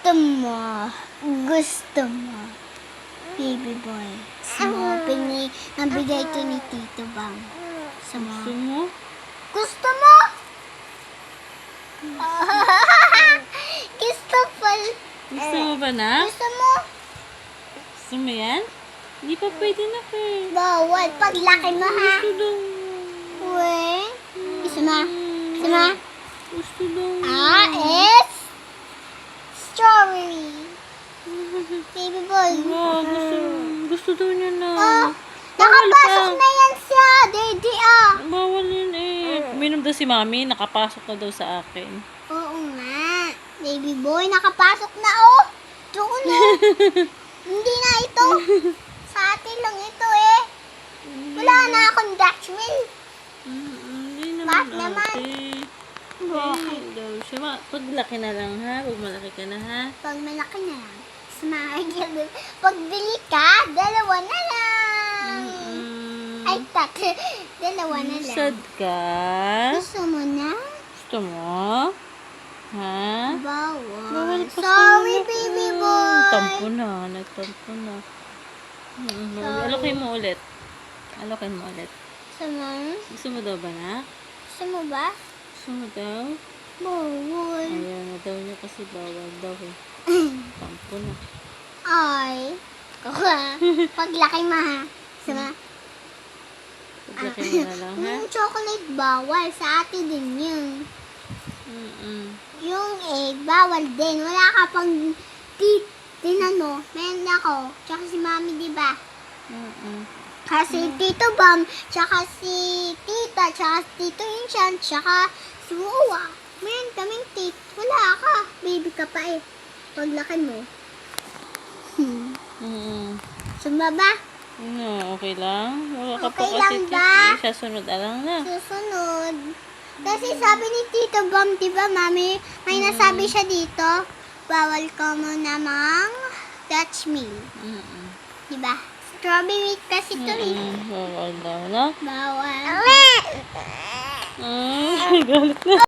Gusto mo, baby boy. Gusto mo, nabigay ko ni Tito Bang. Gusto mo? Gusto mo? Gusto mo? Gusto pal. Gusto mo ba na? Gusto mo? Gusto mo yan? Hindi pa pwede na ka. Bawal. Paglaki mo, ha? Gusto daw. Uwe. Gusto mo? Gusto mo? Gusto daw. It's strawberry. Baby boy. Gusto daw niya na. Nakapasok na yan siya, daddy, Bawal yun eh. Uminom daw si mami, nakapasok na daw sa akin. Oo nga. Baby boy, nakapasok na, Doon na. Hindi na ito. Sa atin lang ito, eh. Wala na akong Dutch mill. Hindi Bakit naman naman? ate. Bakit? Daw siya. Pag laki na lang ha. Pag malaki ka na ha. Pag malaki na lang, smile. Pag bili ka, dalawa na lang. Ay, dalawa na lang. Sad ka? Gusto mo na? Gusto mo? Ha? Bawal. Bawal pa Sorry, sa baby anak. boy. Tampo na. Nagtampo na. Alokin mo ulit. Alokin mo ulit. Gusto mo? Gusto mo daw ba na? Gusto mo ba? Gusto mo daw? Bawal. Ayaw na daw niya kasi bawal daw eh. Tampo na. Ay. Paglaki mo, ha? Gusto mo? Pag laki mo na lang ha. Yung chocolate bawal. Sa atin din yun. Yung egg, bawal din. Wala ka pang tinano. Meron ako. Tsaka si mami, di ba? Kasi Tito Bam, tsaka si Tita, tsaka si Tito Inchan, tsaka si Wawa. Meron kaming tit. Wala ka. Baby ka pa eh. Paglaki mo. Sumba ba? Okay lang. Wala ka Okay pa lang kasi ba? sasunod alang na. Susunod. Kasi sabi ni Tito Bam, di ba mami, may nasabi siya dito, bawal ka mo namang touch me. Di ba? Strawberry kasi to eh. Bawal daw, no? Bawal. Galit na.